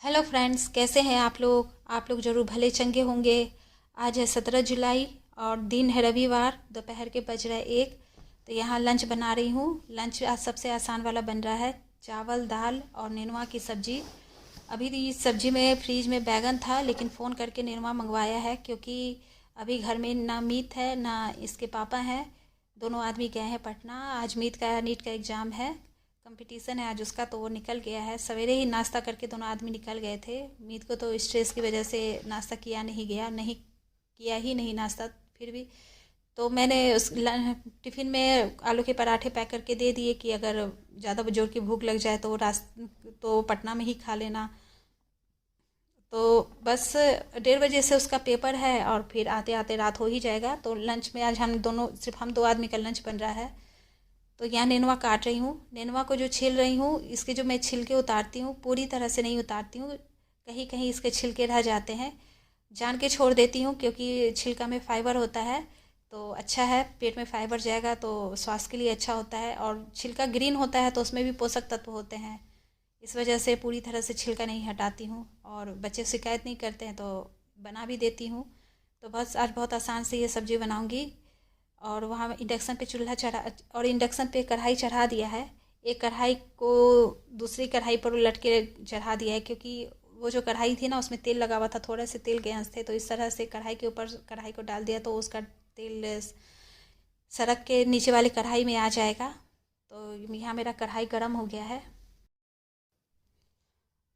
Hello friends, कैसे हैं आप लोग ज़रूर भले चंगे होंगे। आज है 17 जुलाई और दिन है रविवार। दोपहर के बज रहे 1। तो यहाँ लंच बना रही हूँ। लंच आज सबसे आसान वाला बन रहा है, चावल दाल और नेनुआ की सब्ज़ी। अभी तो इस सब्ज़ी में फ्रीज में बैगन था, लेकिन फ़ोन करके नेनुआ मंगवाया है क्योंकि अभी घर में ना मीत है ना इसके पापा हैं। दोनों आदमी गए हैं पटना। आज नीट का एग्ज़ाम है, कंपटीशन है आज उसका, तो वो निकल गया है। सवेरे ही नाश्ता करके दोनों आदमी निकल गए थे। मीत को तो स्ट्रेस की वजह से नाश्ता किया नहीं गया, नहीं किया ही नहीं नाश्ता। फिर भी तो मैंने टिफ़िन में आलू के पराठे पैक करके दे दिए कि अगर ज़्यादा जोर की भूख लग जाए तो पटना में ही खा लेना। तो बस 1:30 बजे से उसका पेपर है और फिर आते आते रात हो ही जाएगा। तो लंच में आज सिर्फ हम दो आदमी का लंच बन रहा है। तो यहाँ नेनुआ काट रही हूँ। नेनुआ को जो छील रही हूँ, इसके जो मैं छिलके उतारती हूँ, पूरी तरह से नहीं उतारती हूँ। कहीं कहीं इसके छिलके रह जाते हैं, जान के छोड़ देती हूँ क्योंकि छिलका में फाइबर होता है। तो अच्छा है, पेट में फाइबर जाएगा तो स्वास्थ्य के लिए अच्छा होता है। और छिलका ग्रीन होता है तो उसमें भी पोषक तत्व होते हैं। इस वजह से पूरी तरह से छिलका नहीं हटाती हूँ। और बच्चे शिकायत नहीं करते हैं तो बना भी देती हूँ। तो बस आज बहुत आसान से ये सब्ज़ी बनाऊँगी। और वहाँ इंडक्शन पे कढ़ाई चढ़ा दिया है। एक कढ़ाई को दूसरी कढ़ाई पर उलट के चढ़ा दिया है क्योंकि वो जो कढ़ाई थी ना, उसमें तेल लगा हुआ था, थोड़े से तेल के अंश थे। तो इस तरह से कढ़ाई के ऊपर कढ़ाई को डाल दिया तो उसका तेल सड़क के नीचे वाली कढ़ाई में आ जाएगा। तो यहाँ मेरा कढ़ाई गर्म हो गया है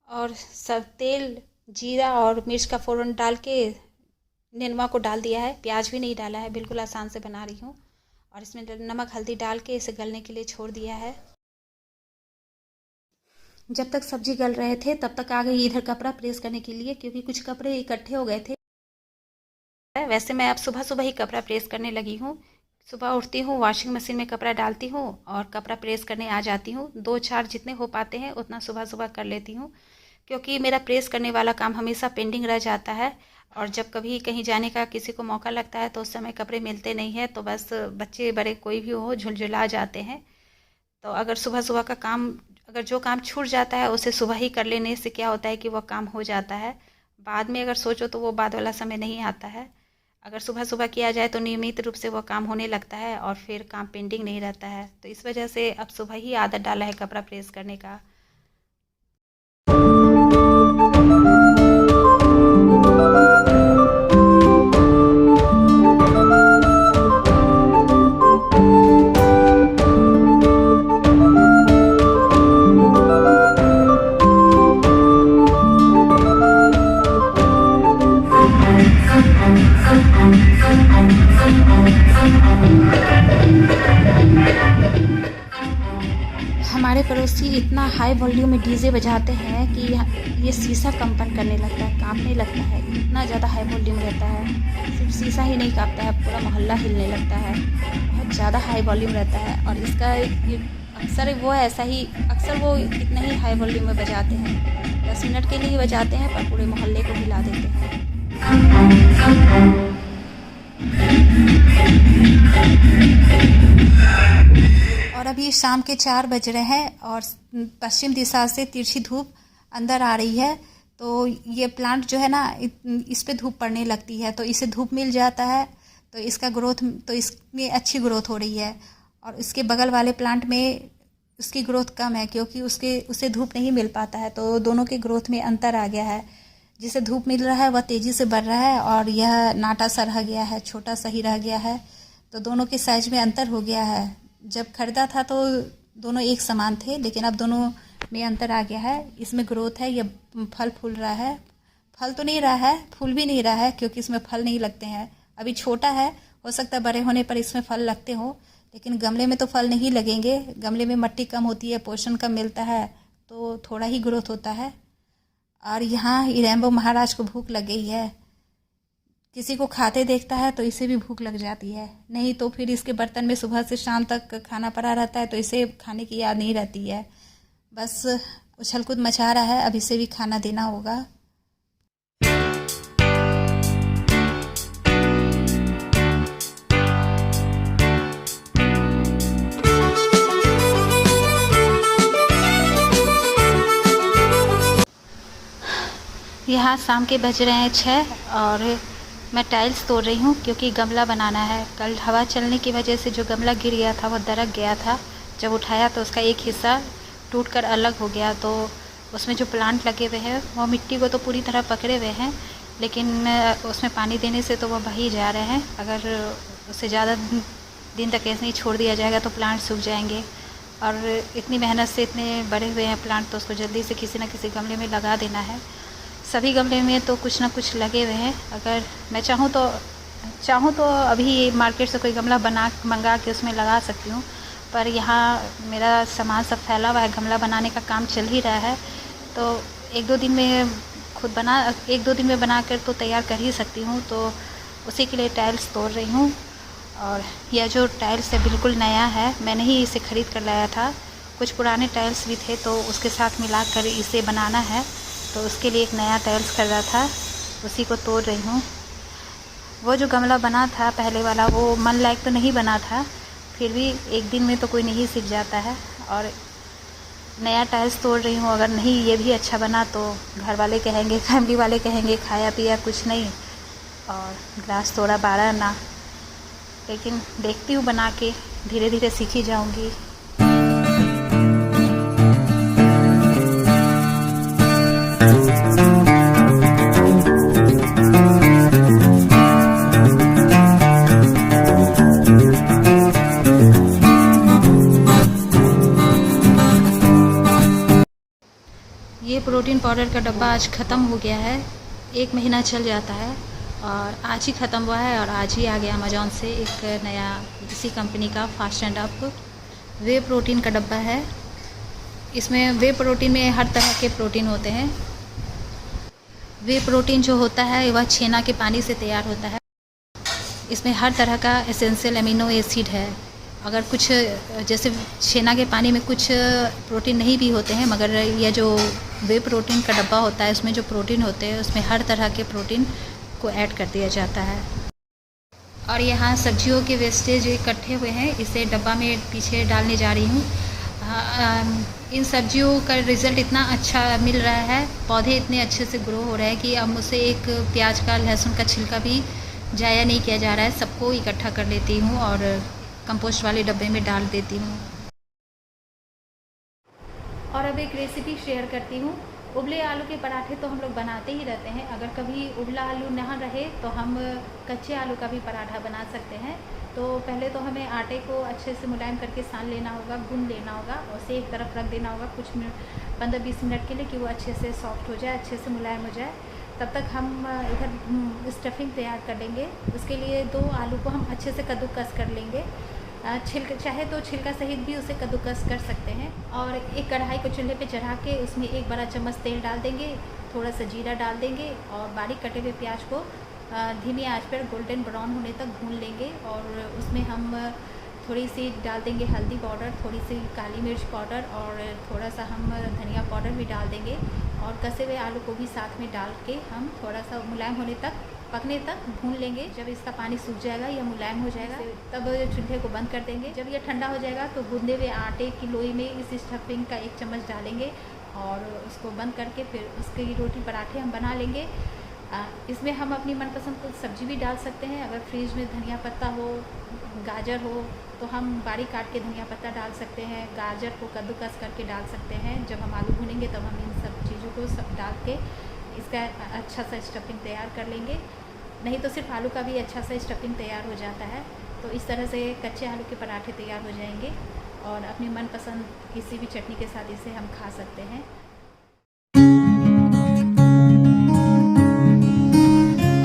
और सब तेल, जीरा और मिर्च का फ़ोरन डाल के नेनुआ को डाल दिया है। प्याज भी नहीं डाला है, बिल्कुल आसान से बना रही हूँ। और इसमें नमक हल्दी डाल के इसे गलने के लिए छोड़ दिया है। जब तक सब्जी गल रहे थे तब तक आ गई इधर कपड़ा प्रेस करने के लिए क्योंकि कुछ कपड़े इकट्ठे हो गए थे। वैसे मैं अब सुबह सुबह ही कपड़ा प्रेस करने लगी हूँ। सुबह उठती हूँ, वॉशिंग मशीन में कपड़ा डालती हूँ और कपड़ा प्रेस करने आ जाती हूँ। 2-4 जितने हो पाते हैं उतना सुबह सुबह कर लेती हूँ क्योंकि मेरा प्रेस करने वाला काम हमेशा पेंडिंग रह जाता है। और जब कभी कहीं जाने का किसी को मौका लगता है तो उस समय कपड़े मिलते नहीं है, तो बस बच्चे बड़े कोई भी हो झुलझुला जाते हैं। तो अगर सुबह सुबह का काम, अगर जो काम छूट जाता है उसे सुबह ही कर लेने से क्या होता है कि वह काम हो जाता है। बाद में अगर सोचो तो वो बाद वाला समय नहीं आता है। अगर सुबह सुबह किया जाए तो नियमित रूप से वह काम होने लगता है और फिर काम पेंडिंग नहीं रहता है। तो इस वजह से अब सुबह ही आदत डाला है कपड़ा प्रेस करने का। हमारे पड़ोसी इतना हाई वॉल्यूम में डीजे बजाते हैं कि ये शीशा कंपन करने लगता है, कांपने लगता है। इतना ज़्यादा हाई वॉल्यूम रहता है, सिर्फ शीशा ही नहीं कांपता है, पूरा मोहल्ला हिलने लगता है। बहुत ज़्यादा हाई वॉल्यूम रहता है। और इसका अक्सर वो इतना ही हाई वॉल्यूम में बजाते हैं। 10 मिनट के लिए ही बजाते हैं पर पूरे मोहल्ले को हिला देते हैं। और अभी शाम के 4 बज रहे हैं और पश्चिम दिशा से तिरछी धूप अंदर आ रही है। तो ये प्लांट जो है ना, इस पे धूप पड़ने लगती है तो इसे धूप मिल जाता है तो इसमें अच्छी ग्रोथ हो रही है। और इसके बगल वाले प्लांट में उसकी ग्रोथ कम है क्योंकि उसे धूप नहीं मिल पाता है। तो दोनों के ग्रोथ में अंतर आ गया है। जिसे धूप मिल रहा है वह तेज़ी से बढ़ रहा है और यह नाटा सा रह गया है, छोटा सा ही रह गया है। तो दोनों के साइज में अंतर हो गया है। जब खरीदा था तो दोनों एक समान थे, लेकिन अब दोनों में अंतर आ गया है। इसमें ग्रोथ है, ये फल फूल रहा है। फल तो नहीं रहा है, फूल भी नहीं रहा है क्योंकि इसमें फल नहीं लगते हैं। अभी छोटा है, हो सकता है बड़े होने पर इसमें फल लगते हो, लेकिन गमले में तो फल नहीं लगेंगे। गमले में मिट्टी कम होती है, पोषण कम मिलता है, तो थोड़ा ही ग्रोथ होता है। और यहाँ रैम्बो महाराज को भूख लग गई है। किसी को खाते देखता है तो इसे भी भूख लग जाती है, नहीं तो फिर इसके बर्तन में सुबह से शाम तक खाना पड़ा रहता है तो इसे खाने की याद नहीं रहती है। बस उछल कूद मचा रहा है, अब इसे भी खाना देना होगा। यहाँ शाम के बज रहे हैं 6 और मैं टाइल्स तोड़ रही हूँ क्योंकि गमला बनाना है। कल हवा चलने की वजह से जो गमला गिर गया था वो दरक गया था। जब उठाया तो उसका एक हिस्सा टूटकर अलग हो गया, तो उसमें जो प्लांट लगे हुए हैं वो मिट्टी को तो पूरी तरह पकड़े हुए हैं, लेकिन उसमें पानी देने से तो वो बह ही जा रहे हैं। अगर उसे ज़्यादा दिन तक ऐसे ही छोड़ दिया जाएगा तो प्लांट सूख जाएंगे, और इतनी मेहनत से इतने बड़े हुए हैं प्लांट, तो उसको जल्दी से किसी न किसी गमले में लगा देना है। सभी गमले में तो कुछ ना कुछ लगे हुए हैं। अगर मैं चाहूँ तो अभी मार्केट से कोई गमला मंगा के उसमें लगा सकती हूँ, पर यहाँ मेरा सामान सब फैला हुआ है, गमला बनाने का काम चल ही रहा है, तो एक दो दिन में बना कर तो तैयार कर ही सकती हूँ। तो उसी के लिए टाइल्स तोड़ रही हूँ। और यह जो टाइल्स है बिल्कुल नया है, मैंने ही इसे ख़रीद कर लाया था। कुछ पुराने टाइल्स भी थे तो उसके साथ मिलाकर इसे बनाना है, तो उसके लिए एक नया टाइल्स कर रहा था, उसी को तोड़ रही हूँ। वो जो गमला बना था पहले वाला वो मन लायक तो नहीं बना था, फिर भी एक दिन में तो कोई नहीं सीख जाता है, और नया टाइल्स तोड़ रही हूँ। अगर नहीं ये भी अच्छा बना तो घर वाले कहेंगे, फैमिली वाले कहेंगे खाया पिया कुछ नहीं और ग्लास तोड़ा 12 आना। लेकिन देखती हूँ बना के, धीरे धीरे सीखी जाऊँगी। ये प्रोटीन पाउडर का डब्बा आज ख़त्म हो गया है। 1 महीना चल जाता है और आज ही ख़त्म हुआ है, और आज ही आ गया अमेज़ॉन से एक नया इसी कंपनी का fast and up way protein का डब्बा है। इसमें वे प्रोटीन में हर तरह के प्रोटीन होते हैं। वे प्रोटीन जो होता है वह छेना के पानी से तैयार होता है। इसमें हर तरह का एसेंशियल अमीनो एसिड है। अगर कुछ जैसे छेना के पानी में कुछ प्रोटीन नहीं भी होते हैं, मगर यह जो वे प्रोटीन का डब्बा होता है उसमें जो प्रोटीन होते हैं उसमें हर तरह के प्रोटीन को ऐड कर दिया जाता है। और यहाँ सब्जियों के वेस्टेज इकट्ठे हुए हैं, इसे डब्बा में पीछे डालने जा रही हूँ। इन सब्जियों का रिज़ल्ट इतना अच्छा मिल रहा है, पौधे इतने अच्छे से ग्रो हो रहे हैं कि अब मुझसे एक प्याज का लहसुन का छिलका भी ज़ाया नहीं किया जा रहा है। सबको इकट्ठा कर लेती हूँ और कंपोस्ट वाले डब्बे में डाल देती हूँ। और अब एक रेसिपी शेयर करती हूँ। उबले आलू के पराठे तो हम लोग बनाते ही रहते हैं। अगर कभी उबला आलू ना रहे तो हम कच्चे आलू का भी पराठा बना सकते हैं। तो पहले तो हमें आटे को अच्छे से मुलायम करके सान लेना होगा, गूंद लेना होगा और उसे एक तरफ रख देना होगा कुछ मिनट 15-20 मिनट के लिए, कि वो अच्छे से सॉफ्ट हो जाए, अच्छे से मुलायम हो जाए। तब तक हम इधर स्टफिंग तैयार कर लेंगे। उसके लिए 2 आलू को हम अच्छे से कद्दूकस कर लेंगे। छिलका चाहे तो छिलका सहित भी उसे कद्दूकस कर सकते हैं। और एक कढ़ाई को चूल्हे पे चढ़ा के उसमें 1 बड़ा चम्मच तेल डाल देंगे, थोड़ा सा जीरा डाल देंगे और बारीक कटे हुए प्याज को धीमी आंच पर गोल्डन ब्राउन होने तक भून लेंगे। और उसमें हम थोड़ी सी डाल देंगे हल्दी पाउडर, थोड़ी सी काली मिर्च पाउडर और थोड़ा सा हम धनिया पाउडर भी डाल देंगे। और कसे हुए आलू को भी साथ में डाल के हम थोड़ा सा मुलायम होने तक, पकने तक भून लेंगे। जब इसका पानी सूख जाएगा या मुलायम हो जाएगा तब चूल्हे को बंद कर देंगे। जब यह ठंडा हो जाएगा तो गूंदे हुए आटे की लोई में इस स्टफिंग का 1 चम्मच डालेंगे और उसको बंद करके फिर उसकी रोटी पराठे हम बना लेंगे। इसमें हम अपनी मनपसंद कुछ सब्जी भी डाल सकते हैं। अगर फ्रिज में धनिया पत्ता हो, गाजर हो तो हम बारीक काट के धनिया पत्ता डाल सकते हैं। गाजर को कद्दूकस करके डाल सकते हैं। जब हम आलू भूनेंगे तब हम इन सब चीज़ों को सब डाल के इसका अच्छा सा स्टफिंग तैयार कर लेंगे। नहीं तो सिर्फ आलू का भी अच्छा सा स्टफिंग तैयार हो जाता है। तो इस तरह से कच्चे आलू के पराठे तैयार हो जाएंगे और अपनी मनपसंद किसी भी चटनी के साथ इसे हम खा सकते हैं।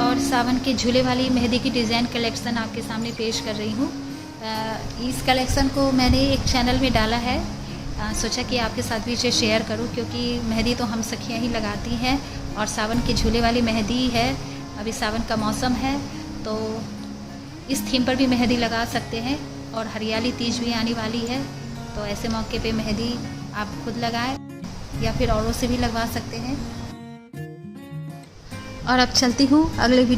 और सावन के झूले वाली मेहंदी की डिज़ाइन कलेक्शन आपके सामने पेश कर रही हूँ। इस कलेक्शन को मैंने एक चैनल में डाला है, सोचा कि आपके साथ भी इसे शेयर करूँ, क्योंकि मेहंदी तो हम सखियाँ ही लगाती हैं और सावन के झूले वाली मेहंदी है। अभी सावन का मौसम है तो इस थीम पर भी मेहंदी लगा सकते हैं। और हरियाली तीज भी आने वाली है तो ऐसे मौके पे मेहंदी आप खुद लगाएं या फिर औरों से भी लगवा सकते हैं। और अब चलती हूँ अगले वीडियो